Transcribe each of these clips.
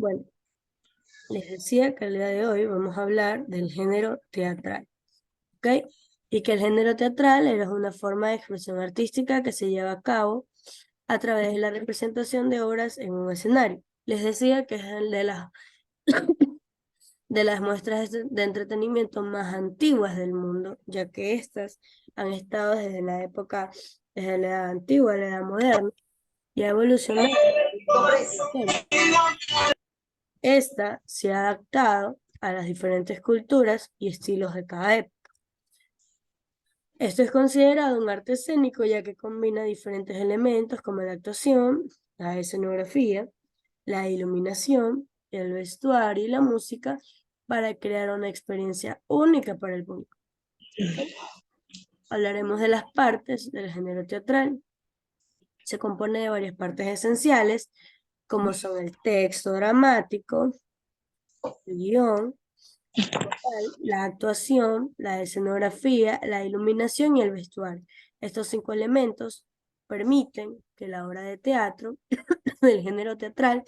Bueno, les decía que el día de hoy vamos a hablar del género teatral, ¿ok? Y que el género teatral es una forma de expresión artística que se lleva a cabo a través de la representación de obras en un escenario. Les decía que es el de las muestras de entretenimiento más antiguas del mundo, ya que estas han estado desde la época, desde la edad antigua a la edad moderna, y ha evolucionado. Esta se ha adaptado a las diferentes culturas y estilos de cada época. Esto es considerado un arte escénico ya que combina diferentes elementos como la actuación, la escenografía, la iluminación, el vestuario y la música para crear una experiencia única para el público. ¿Okay? Hablaremos de las partes del género teatral. Se compone de varias partes esenciales, como son el texto dramático, el guión, la actuación, la escenografía, la iluminación y el vestuario. Estos 5 elementos permiten que la obra de teatro del género teatral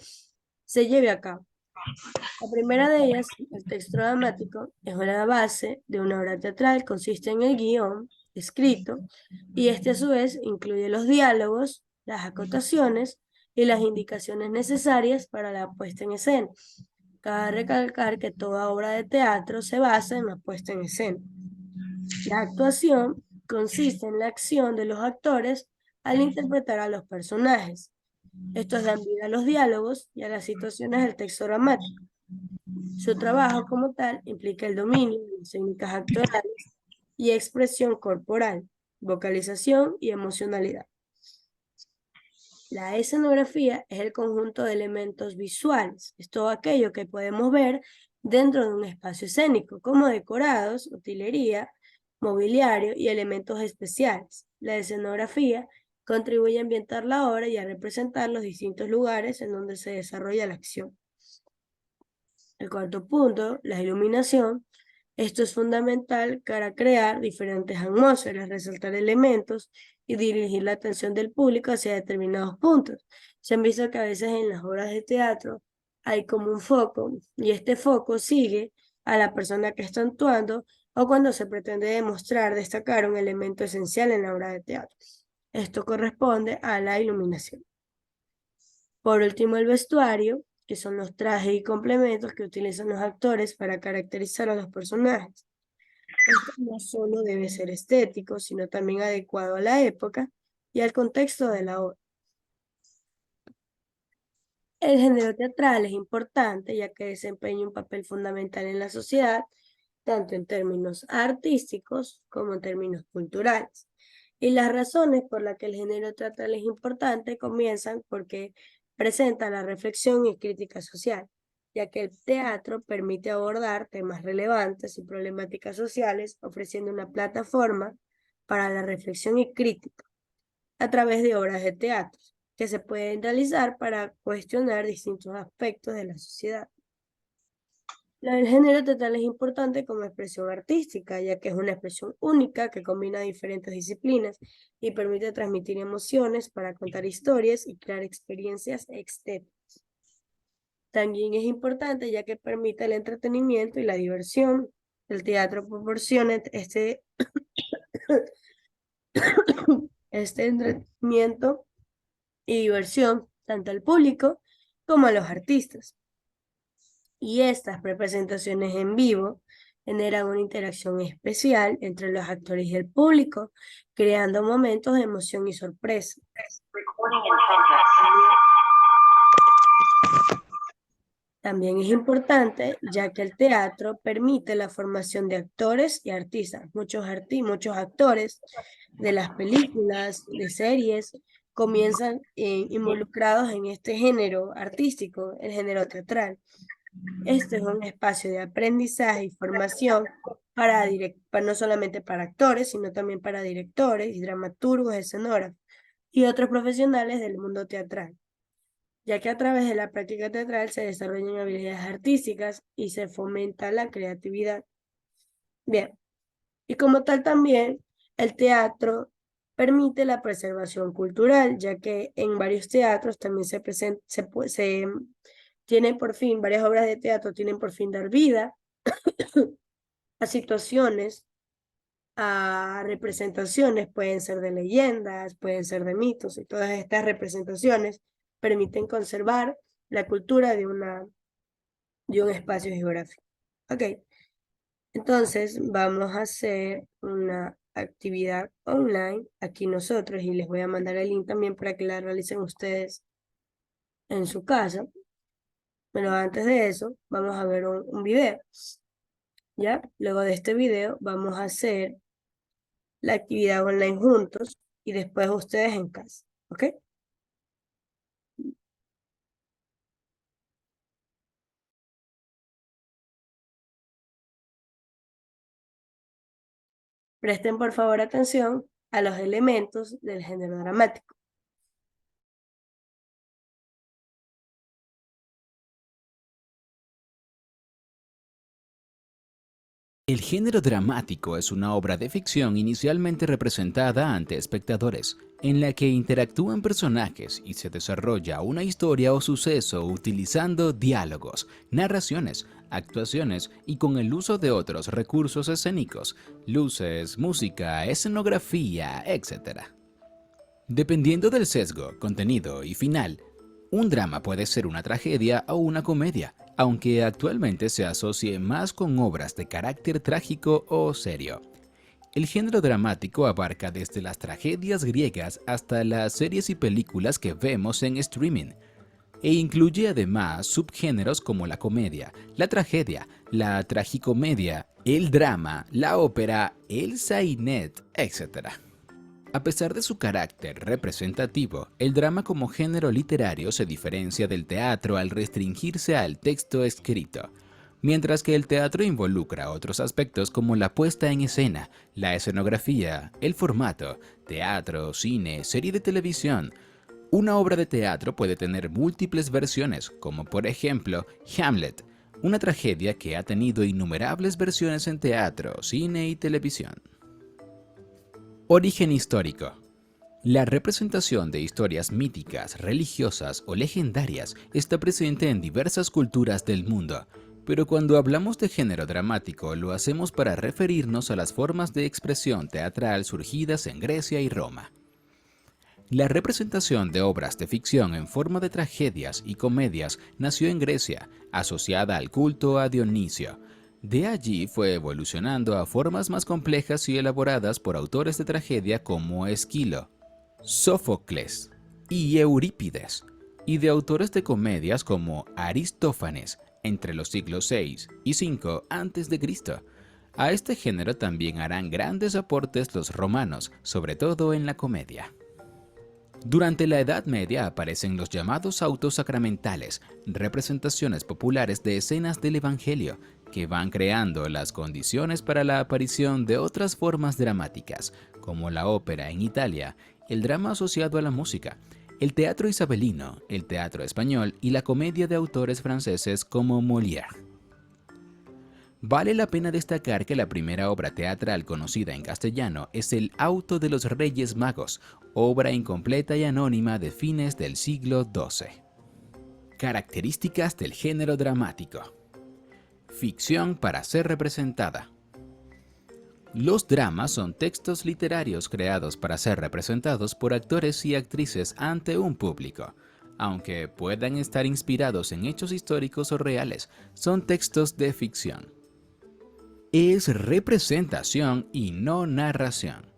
se lleve a cabo. La primera de ellas, el texto dramático, es la base de una obra teatral, consiste en el guión escrito y este a su vez incluye los diálogos, las acotaciones y las indicaciones necesarias para la puesta en escena. Cabe recalcar que toda obra de teatro se basa en la puesta en escena. La actuación consiste en la acción de los actores al interpretar a los personajes. Estos dan vida a los diálogos y a las situaciones del texto dramático. Su trabajo como tal implica el dominio de las técnicas actorales y expresión corporal, vocalización y emocionalidad. La escenografía es el conjunto de elementos visuales, es todo aquello que podemos ver dentro de un espacio escénico, como decorados, utilería, mobiliario y elementos especiales. La escenografía contribuye a ambientar la obra y a representar los distintos lugares en donde se desarrolla la acción. El cuarto punto, la iluminación. Esto es fundamental para crear diferentes atmósferas, resaltar elementos y dirigir la atención del público hacia determinados puntos. Se han visto que a veces en las obras de teatro hay como un foco y este foco sigue a la persona que está actuando o cuando se pretende demostrar, destacar un elemento esencial en la obra de teatro. Esto corresponde a la iluminación. Por último, el vestuario, que son los trajes y complementos que utilizan los actores para caracterizar a los personajes. Esto no solo debe ser estético, sino también adecuado a la época y al contexto de la obra. El género teatral es importante ya que desempeña un papel fundamental en la sociedad, tanto en términos artísticos como en términos culturales. Y las razones por las que el género teatral es importante comienzan porque presenta la reflexión y crítica social, ya que el teatro permite abordar temas relevantes y problemáticas sociales, ofreciendo una plataforma para la reflexión y crítica a través de obras de teatro que se pueden realizar para cuestionar distintos aspectos de la sociedad. El género teatral es importante como expresión artística, ya que es una expresión única que combina diferentes disciplinas y permite transmitir emociones para contar historias y crear experiencias estéticas. También es importante ya que permite el entretenimiento y la diversión. El teatro proporciona este entretenimiento y diversión tanto al público como a los artistas. Y estas representaciones en vivo generan una interacción especial entre los actores y el público, creando momentos de emoción y sorpresa. También es importante ya que el teatro permite la formación de actores y artistas. Muchos actores de las películas, de series, comienzan involucrados en este género artístico, el género teatral. Este es un espacio de aprendizaje y formación para no solamente para actores, sino también para directores y dramaturgos, escenógrafos y otros profesionales del mundo teatral, ya que a través de la práctica teatral se desarrollan habilidades artísticas y se fomenta la creatividad. Bien, y como tal también el teatro permite la preservación cultural, ya que en varios teatros también se tiene por fin, varias obras de teatro tienen por fin dar vida a situaciones, a representaciones, pueden ser de leyendas, pueden ser de mitos, y todas estas representaciones permiten conservar la cultura de un espacio geográfico. Ok, entonces vamos a hacer una actividad online aquí nosotros y les voy a mandar el link también para que la realicen ustedes en su casa. Pero antes de eso, vamos a ver un video, ¿ya? Luego de este video vamos a hacer la actividad online juntos y después ustedes en casa, ¿ok? Presten por favor atención a los elementos del género dramático. El género dramático es una obra de ficción inicialmente representada ante espectadores, en la que interactúan personajes y se desarrolla una historia o suceso utilizando diálogos, narraciones, actuaciones y con el uso de otros recursos escénicos, luces, música, escenografía, etc. Dependiendo del sesgo, contenido y final, un drama puede ser una tragedia o una comedia, aunque actualmente se asocie más con obras de carácter trágico o serio. El género dramático abarca desde las tragedias griegas hasta las series y películas que vemos en streaming, e incluye además subgéneros como la comedia, la tragedia, la tragicomedia, el drama, la ópera, el sainet, etc. A pesar de su carácter representativo, el drama como género literario se diferencia del teatro al restringirse al texto escrito, mientras que el teatro involucra otros aspectos como la puesta en escena, la escenografía, el formato, teatro, cine, serie de televisión. Una obra de teatro puede tener múltiples versiones, como por ejemplo Hamlet, una tragedia que ha tenido innumerables versiones en teatro, cine y televisión. Origen histórico. La representación de historias míticas, religiosas o legendarias está presente en diversas culturas del mundo, pero cuando hablamos de género dramático lo hacemos para referirnos a las formas de expresión teatral surgidas en Grecia y Roma. La representación de obras de ficción en forma de tragedias y comedias nació en Grecia, asociada al culto a Dionisio. De allí fue evolucionando a formas más complejas y elaboradas por autores de tragedia como Esquilo, Sófocles y Eurípides, y de autores de comedias como Aristófanes entre los siglos VI y V a.C. A este género también harán grandes aportes los romanos, sobre todo en la comedia. Durante la Edad Media aparecen los llamados autos sacramentales, representaciones populares de escenas del Evangelio, que van creando las condiciones para la aparición de otras formas dramáticas, como la ópera en Italia, el drama asociado a la música, el teatro isabelino, el teatro español y la comedia de autores franceses como Molière. Vale la pena destacar que la primera obra teatral conocida en castellano es El Auto de los Reyes Magos, obra incompleta y anónima de fines del siglo XII. Características del género dramático. Ficción para ser representada. Los dramas son textos literarios creados para ser representados por actores y actrices ante un público. Aunque puedan estar inspirados en hechos históricos o reales, son textos de ficción. Es representación y no narración.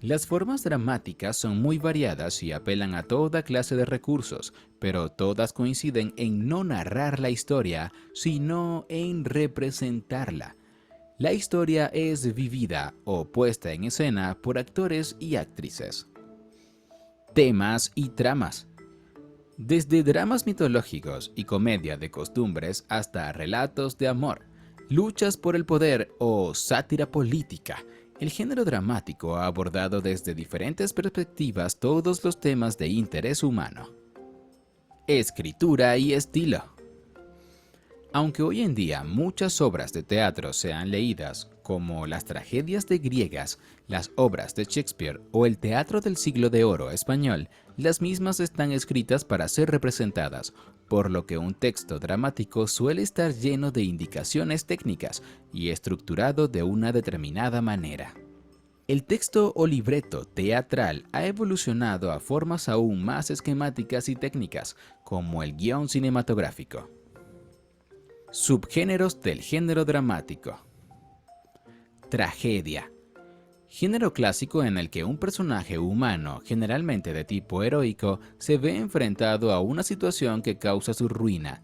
Las formas dramáticas son muy variadas y apelan a toda clase de recursos, pero todas coinciden en no narrar la historia, sino en representarla. La historia es vivida o puesta en escena por actores y actrices. Temas y tramas. Desde dramas mitológicos y comedia de costumbres hasta relatos de amor, luchas por el poder o sátira política, el género dramático ha abordado desde diferentes perspectivas todos los temas de interés humano. Escritura y estilo. Aunque hoy en día muchas obras de teatro sean leídas, como las tragedias de griegas, las obras de Shakespeare o el teatro del siglo de oro español, las mismas están escritas para ser representadas, por lo que un texto dramático suele estar lleno de indicaciones técnicas y estructurado de una determinada manera. El texto o libreto teatral ha evolucionado a formas aún más esquemáticas y técnicas, como el guión cinematográfico. Subgéneros del género dramático. Tragedia. Género clásico en el que un personaje humano, generalmente de tipo heroico, se ve enfrentado a una situación que causa su ruina.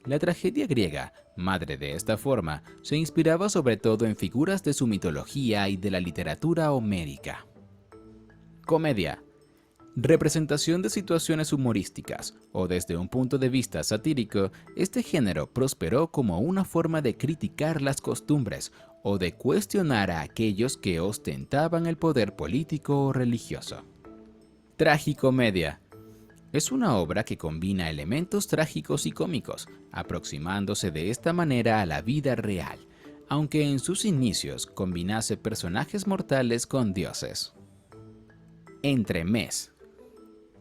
La tragedia griega, madre de esta forma, se inspiraba sobre todo en figuras de su mitología y de la literatura homérica. Comedia. Representación de situaciones humorísticas, o desde un punto de vista satírico, este género prosperó como una forma de criticar las costumbres o de cuestionar a aquellos que ostentaban el poder político o religioso. Tragicomedia. Es una obra que combina elementos trágicos y cómicos, aproximándose de esta manera a la vida real, aunque en sus inicios combinase personajes mortales con dioses. Entremés.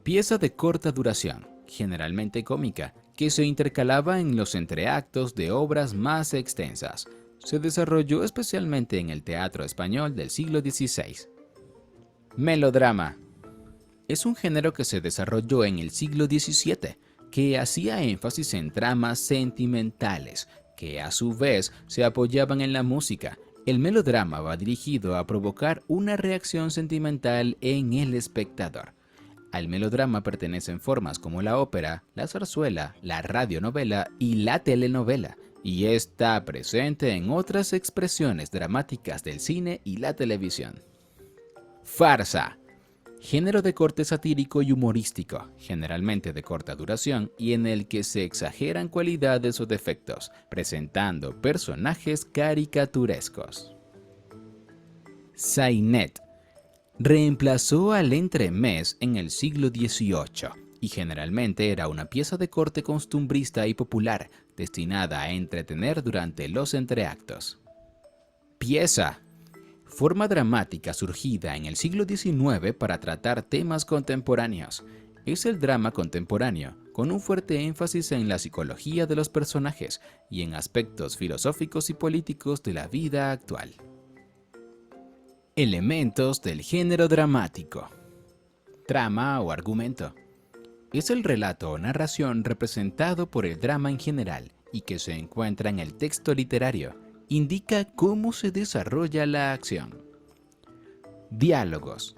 Pieza de corta duración, generalmente cómica, que se intercalaba en los entreactos de obras más extensas. Se desarrolló especialmente en el teatro español del siglo XVI. Melodrama. Es un género que se desarrolló en el siglo XVII, que hacía énfasis en tramas sentimentales, que a su vez se apoyaban en la música. El melodrama va dirigido a provocar una reacción sentimental en el espectador. Al melodrama pertenecen formas como la ópera, la zarzuela, la radionovela y la telenovela, y está presente en otras expresiones dramáticas del cine y la televisión. Farsa. Género de corte satírico y humorístico, generalmente de corta duración y en el que se exageran cualidades o defectos, presentando personajes caricaturescos. Sainet. Reemplazó al entremés en el siglo XVIII y generalmente era una pieza de corte costumbrista y popular destinada a entretener durante los entreactos. Pieza. Forma dramática surgida en el siglo XIX para tratar temas contemporáneos. Es el drama contemporáneo, con un fuerte énfasis en la psicología de los personajes y en aspectos filosóficos y políticos de la vida actual. Elementos del género dramático. Trama o argumento. Es el relato o narración representado por el drama en general y que se encuentra en el texto literario. Indica cómo se desarrolla la acción. Diálogos.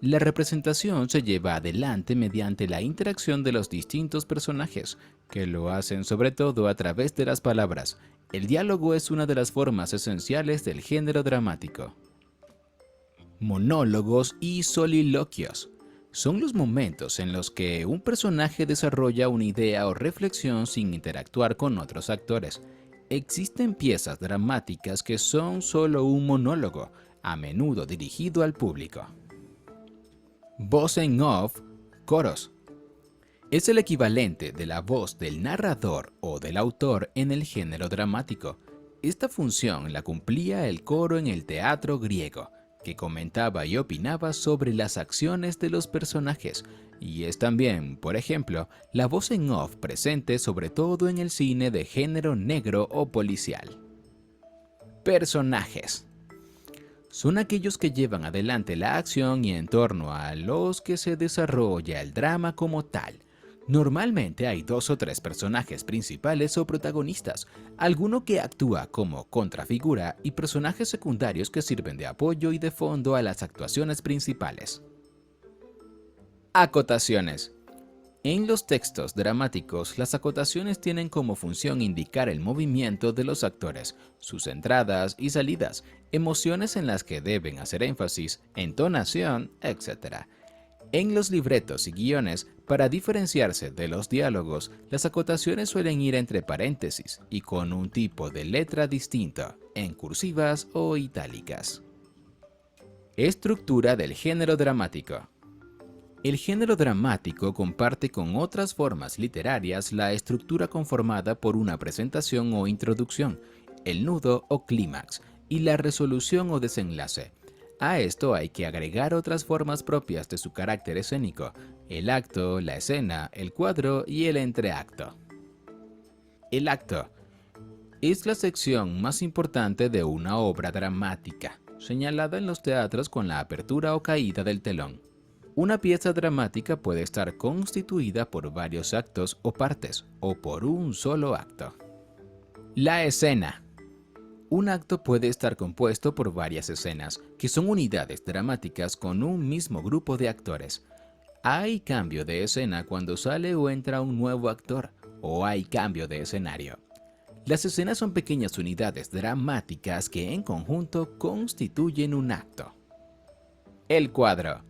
La representación se lleva adelante mediante la interacción de los distintos personajes, que lo hacen sobre todo a través de las palabras. El diálogo es una de las formas esenciales del género dramático. Monólogos y soliloquios. Son los momentos en los que un personaje desarrolla una idea o reflexión sin interactuar con otros actores. Existen piezas dramáticas que son solo un monólogo, a menudo dirigido al público. Voz en off, coros. Es el equivalente de la voz del narrador o del autor en el género dramático. Esta función la cumplía el coro en el teatro griego, que comentaba y opinaba sobre las acciones de los personajes, y es también, por ejemplo, la voz en off presente sobre todo en el cine de género negro o policial. Personajes. Son aquellos que llevan adelante la acción y en torno a los que se desarrolla el drama como tal. Normalmente hay 2 o 3 personajes principales o protagonistas, alguno que actúa como contrafigura y personajes secundarios que sirven de apoyo y de fondo a las actuaciones principales. Acotaciones. En los textos dramáticos, las acotaciones tienen como función indicar el movimiento de los actores, sus entradas y salidas, emociones en las que deben hacer énfasis, entonación, etc. En los libretos y guiones, para diferenciarse de los diálogos, las acotaciones suelen ir entre paréntesis y con un tipo de letra distinto, en cursivas o itálicas. Estructura del género dramático. El género dramático comparte con otras formas literarias la estructura conformada por una presentación o introducción, el nudo o clímax y la resolución o desenlace. A esto hay que agregar otras formas propias de su carácter escénico: el acto, la escena, el cuadro y el entreacto. El acto es la sección más importante de una obra dramática, señalada en los teatros con la apertura o caída del telón. Una pieza dramática puede estar constituida por varios actos o partes, o por un solo acto. La escena. Un acto puede estar compuesto por varias escenas, que son unidades dramáticas con un mismo grupo de actores. Hay cambio de escena cuando sale o entra un nuevo actor, o hay cambio de escenario. Las escenas son pequeñas unidades dramáticas que en conjunto constituyen un acto. El cuadro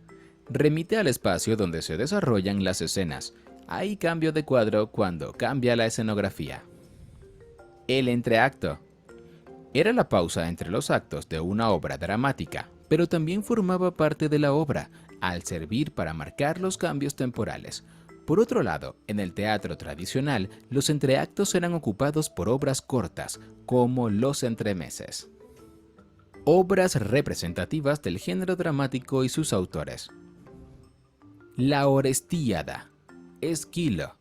remite al espacio donde se desarrollan las escenas. Hay cambio de cuadro cuando cambia la escenografía. El entreacto era la pausa entre los actos de una obra dramática, pero también formaba parte de la obra, al servir para marcar los cambios temporales. Por otro lado, en el teatro tradicional, los entreactos eran ocupados por obras cortas, como los entremeses. Obras representativas del género dramático y sus autores. La Orestíada, Esquilo,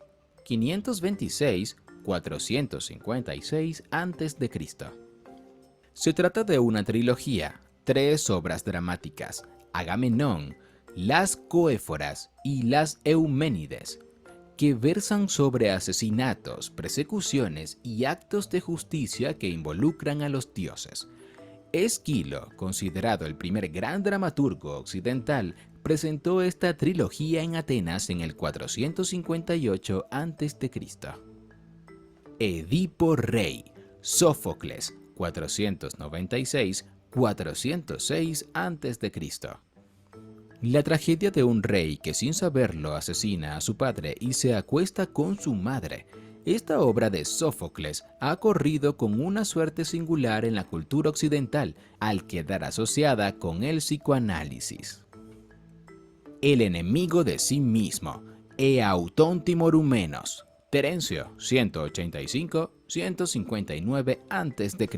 526-456 a.C. Se trata de una trilogía, 3 obras dramáticas: Agamenón, Las Coéforas y Las Euménides, que versan sobre asesinatos, persecuciones y actos de justicia que involucran a los dioses. Esquilo, considerado el primer gran dramaturgo occidental, presentó esta trilogía en Atenas en el 458 a.C. Edipo Rey, Sófocles, 496-406 a.C. La tragedia de un rey que sin saberlo asesina a su padre y se acuesta con su madre. Esta obra de Sófocles ha corrido con una suerte singular en la cultura occidental al quedar asociada con el psicoanálisis. El enemigo de sí mismo, Eautón Timorumenos, Terencio, 185-159 a.C.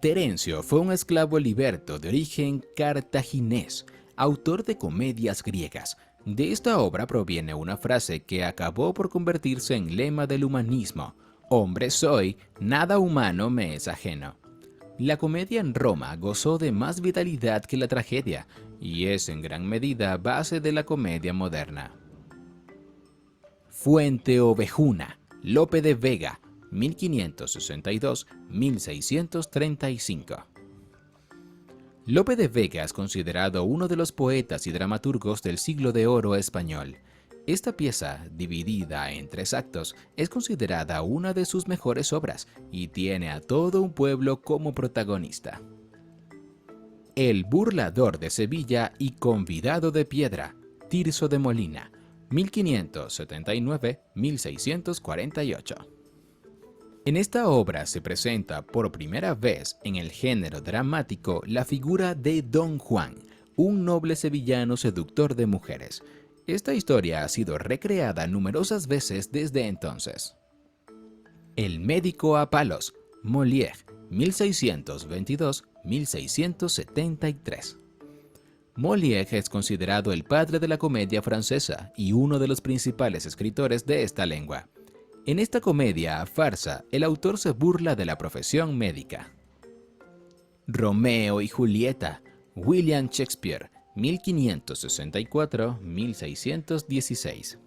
Terencio fue un esclavo liberto de origen cartaginés, autor de comedias griegas. De esta obra proviene una frase que acabó por convertirse en lema del humanismo: hombre soy, nada humano me es ajeno. La comedia en Roma gozó de más vitalidad que la tragedia, y es en gran medida base de la comedia moderna. Fuente Ovejuna, Lope de Vega, 1562-1635. Lope de Vega es considerado uno de los poetas y dramaturgos del siglo de oro español. Esta pieza, dividida en 3 actos, es considerada una de sus mejores obras y tiene a todo un pueblo como protagonista. El burlador de Sevilla y convidado de piedra, Tirso de Molina, 1579-1648. En esta obra se presenta por primera vez en el género dramático la figura de Don Juan, un noble sevillano seductor de mujeres. Esta historia ha sido recreada numerosas veces desde entonces. El médico a palos, Molière, 1622-1673. Molière es considerado el padre de la comedia francesa y uno de los principales escritores de esta lengua. En esta comedia farsa, el autor se burla de la profesión médica. Romeo y Julieta, William Shakespeare, 1564-1616.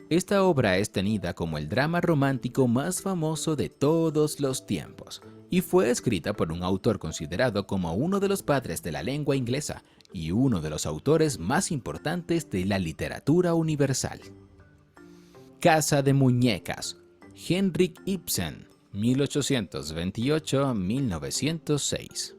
Esta obra es tenida como el drama romántico más famoso de todos los tiempos y fue escrita por un autor considerado como uno de los padres de la lengua inglesa y uno de los autores más importantes de la literatura universal. Casa de muñecas, Henrik Ibsen, 1828-1906.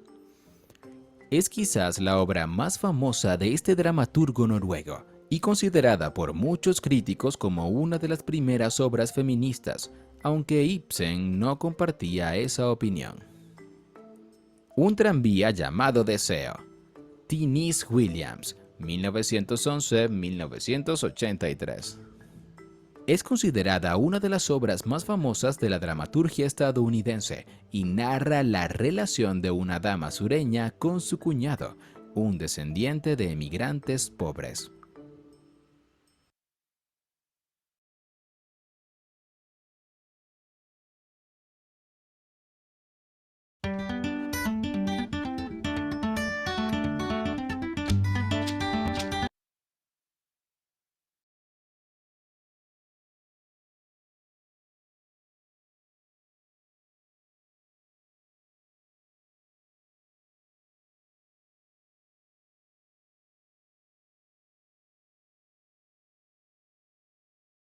Es quizás la obra más famosa de este dramaturgo noruego y considerada por muchos críticos como una de las primeras obras feministas, aunque Ibsen no compartía esa opinión. Un tranvía llamado Deseo, Tennessee Williams, 1911-1983. Es considerada una de las obras más famosas de la dramaturgia estadounidense y narra la relación de una dama sureña con su cuñado, un descendiente de emigrantes pobres.